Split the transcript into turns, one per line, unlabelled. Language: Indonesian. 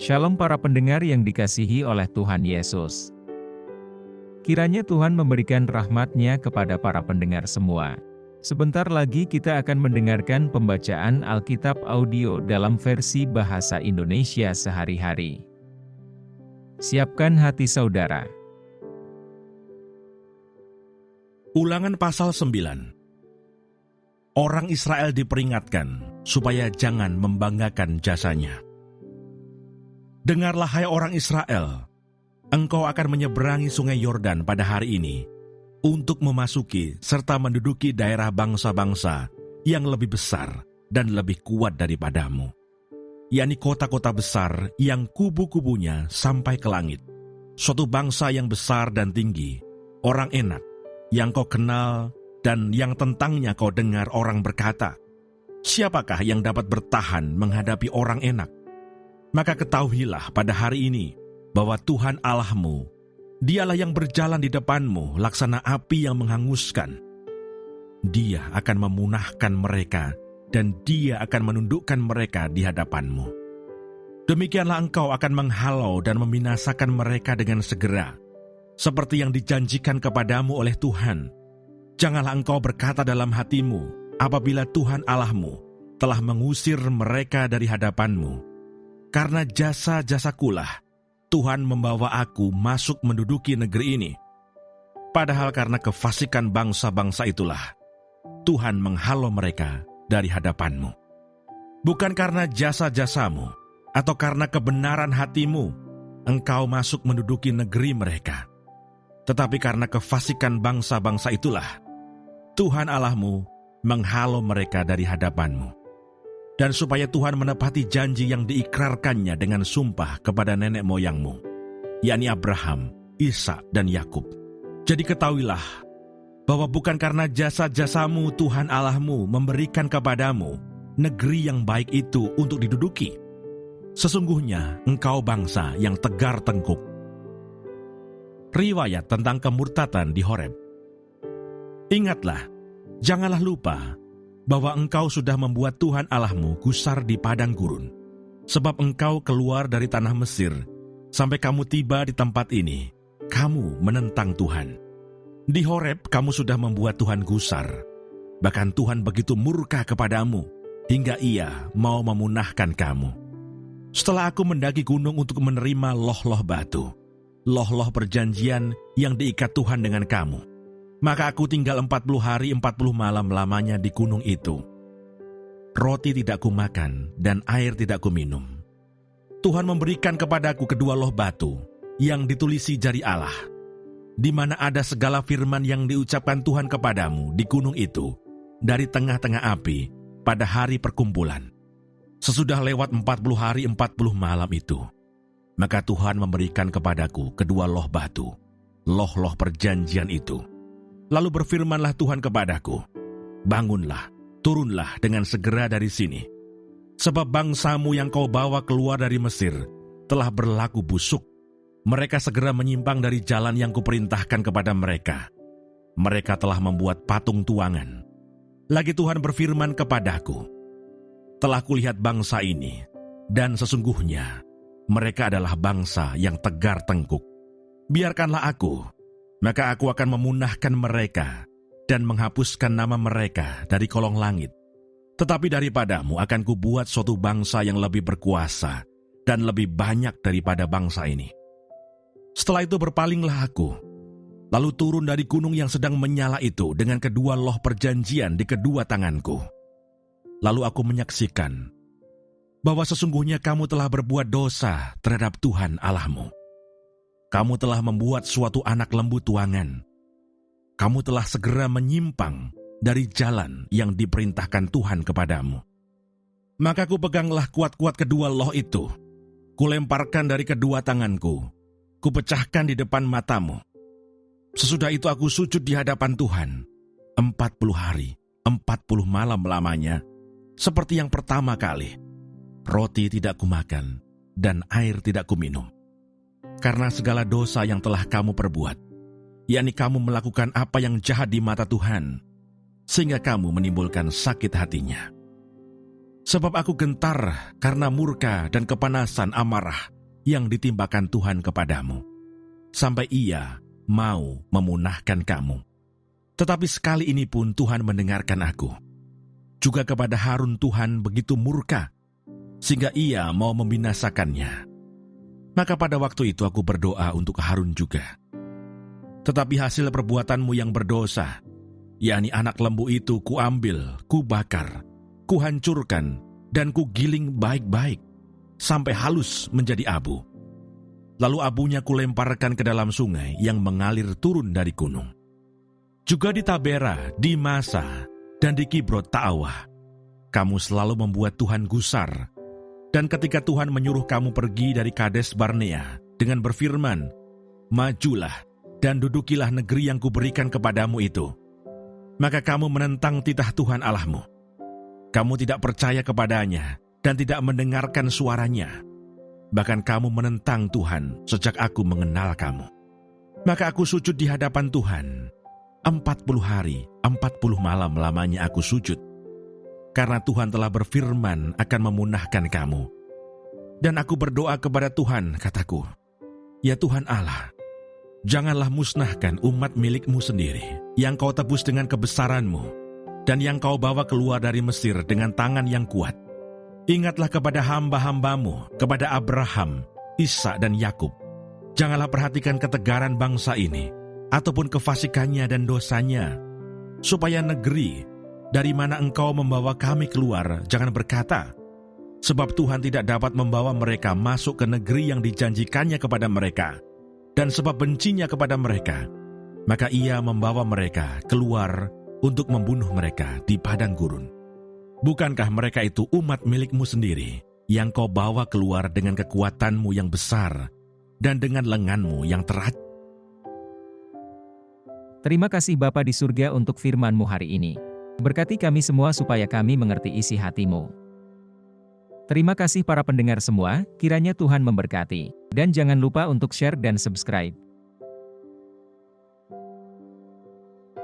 Shalom para pendengar yang dikasihi oleh Tuhan Yesus. Kiranya Tuhan memberikan rahmat-Nya kepada para pendengar semua. Sebentar lagi kita akan mendengarkan pembacaan Alkitab audio dalam versi bahasa Indonesia sehari-hari. Siapkan hati saudara.
Ulangan pasal 9. Orang Israel diperingatkan supaya jangan membanggakan jasanya. Dengarlah hai orang Israel, engkau akan menyeberangi sungai Yordan pada hari ini untuk memasuki serta menduduki daerah bangsa-bangsa yang lebih besar dan lebih kuat daripadamu, yakni kota-kota besar yang kubu-kubunya sampai ke langit, suatu bangsa yang besar dan tinggi, orang enak, yang kau kenal dan yang tentangnya kau dengar orang berkata, siapakah yang dapat bertahan menghadapi orang enak? Maka ketahuilah pada hari ini bahwa Tuhan Allahmu, Dialah yang berjalan di depanmu laksana api yang menghanguskan. Dia akan memunahkan mereka dan Dia akan menundukkan mereka di hadapanmu. Demikianlah engkau akan menghalau dan membinasakan mereka dengan segera, seperti yang dijanjikan kepadamu oleh Tuhan. Janganlah engkau berkata dalam hatimu, apabila Tuhan Allahmu telah mengusir mereka dari hadapanmu, karena jasa-jasakulah Tuhan membawa aku masuk menduduki negeri ini. Padahal karena kefasikan bangsa-bangsa itulah Tuhan menghalau mereka dari hadapanmu. Bukan karena jasa-jasamu atau karena kebenaran hatimu engkau masuk menduduki negeri mereka, tetapi karena kefasikan bangsa-bangsa itulah Tuhan Allahmu menghalau mereka dari hadapanmu. Dan supaya Tuhan menepati janji yang diikrarkannya dengan sumpah kepada nenek moyangmu, yakni Abraham, Ishak, dan Yakub. Jadi ketahuilah bahwa bukan karena jasa-jasamu Tuhan Allahmu memberikan kepadamu negeri yang baik itu untuk diduduki. Sesungguhnya engkau bangsa yang tegar tengkuk. Riwayat tentang kemurtatan di Horeb. Ingatlah, janganlah lupa bahwa engkau sudah membuat Tuhan Allahmu gusar di padang gurun, sebab engkau keluar dari tanah Mesir, sampai kamu tiba di tempat ini, kamu menentang Tuhan. Di Horeb kamu sudah membuat Tuhan gusar, bahkan Tuhan begitu murka kepadamu, hingga Ia mau memunahkan kamu. Setelah aku mendaki gunung untuk menerima loh-loh batu, loh-loh perjanjian yang diikat Tuhan dengan kamu, maka aku tinggal 40 hari 40 malam lamanya di gunung itu. Roti tidak kumakan dan air tidak kuminum. Tuhan memberikan kepadaku kedua loh batu yang ditulisi jari Allah, di mana ada segala firman yang diucapkan Tuhan kepadamu di gunung itu dari tengah-tengah api pada hari perkumpulan. Sesudah lewat 40 hari 40 malam itu, maka Tuhan memberikan kepadaku kedua loh batu, loh-loh perjanjian itu. Lalu berfirmanlah Tuhan kepadaku, bangunlah, turunlah dengan segera dari sini. Sebab bangsamu yang kau bawa keluar dari Mesir telah berlaku busuk. Mereka segera menyimpang dari jalan yang kuperintahkan kepada mereka. Mereka telah membuat patung tuangan. Lagi Tuhan berfirman kepadaku, telah kulihat bangsa ini, dan sesungguhnya mereka adalah bangsa yang tegar tengkuk. Biarkanlah aku, maka aku akan memunahkan mereka dan menghapuskan nama mereka dari kolong langit. Tetapi daripadamu akan kubuat suatu bangsa yang lebih berkuasa dan lebih banyak daripada bangsa ini. Setelah itu berpalinglah aku, lalu turun dari gunung yang sedang menyala itu dengan kedua loh perjanjian di kedua tanganku. Lalu aku menyaksikan bahwa sesungguhnya kamu telah berbuat dosa terhadap Tuhan Allahmu. Kamu telah membuat suatu anak lembu tuangan. Kamu telah segera menyimpang dari jalan yang diperintahkan Tuhan kepadamu. Maka kupeganglah kuat-kuat kedua loh itu. Kulemparkan dari kedua tanganku. Kupecahkan di depan matamu. Sesudah itu aku sujud di hadapan Tuhan. 40 hari, 40 malam lamanya, seperti yang pertama kali. Roti tidak kumakan, dan air tidak kuminum. Karena segala dosa yang telah kamu perbuat, yakni kamu melakukan apa yang jahat di mata Tuhan, sehingga kamu menimbulkan sakit hatinya. Sebab aku gentar karena murka dan kepanasan amarah yang ditimbakan Tuhan kepadamu, sampai Ia mau memunahkan kamu. Tetapi sekali ini pun Tuhan mendengarkan aku. Juga kepada Harun Tuhan begitu murka, sehingga Ia mau membinasakannya. Maka pada waktu itu aku berdoa untuk Harun juga. Tetapi hasil perbuatanmu yang berdosa, yakni anak lembu itu kuambil, kubakar, kuhancurkan, dan kugiling baik-baik, sampai halus menjadi abu. Lalu abunya kulemparkan ke dalam sungai yang mengalir turun dari gunung. Juga di Tabera, di Masa, dan di Kibrot Ta'awah, kamu selalu membuat Tuhan gusar. Dan ketika Tuhan menyuruh kamu pergi dari Kades Barnea dengan berfirman, majulah dan dudukilah negeri yang kuberikan kepadamu itu, maka kamu menentang titah Tuhan Allahmu. Kamu tidak percaya kepadanya dan tidak mendengarkan suaranya. Bahkan kamu menentang Tuhan sejak aku mengenal kamu. Maka aku sujud di hadapan Tuhan. 40 hari, 40 malam lamanya aku sujud. Karena Tuhan telah berfirman akan memunahkan kamu. Dan aku berdoa kepada Tuhan, kataku, ya Tuhan Allah, janganlah musnahkan umat milikmu sendiri, yang kau tebus dengan kebesaranmu, dan yang kau bawa keluar dari Mesir dengan tangan yang kuat. Ingatlah kepada hamba-hambamu, kepada Abraham, Ishak dan Yakub. Janganlah perhatikan ketegaran bangsa ini, ataupun kefasikannya dan dosanya, supaya negeri dari mana engkau membawa kami keluar, jangan berkata, sebab Tuhan tidak dapat membawa mereka masuk ke negeri yang dijanjikannya kepada mereka, dan sebab bencinya kepada mereka, maka Ia membawa mereka keluar untuk membunuh mereka di padang gurun. Bukankah mereka itu umat milikmu sendiri, yang kau bawa keluar dengan kekuatanmu yang besar, dan dengan lenganmu yang teraj?
Terima kasih Bapa di surga untuk firman-Mu hari ini. Berkati kami semua supaya kami mengerti isi hati-Mu. Terima kasih para pendengar semua, kiranya Tuhan memberkati. Dan jangan lupa untuk share dan subscribe.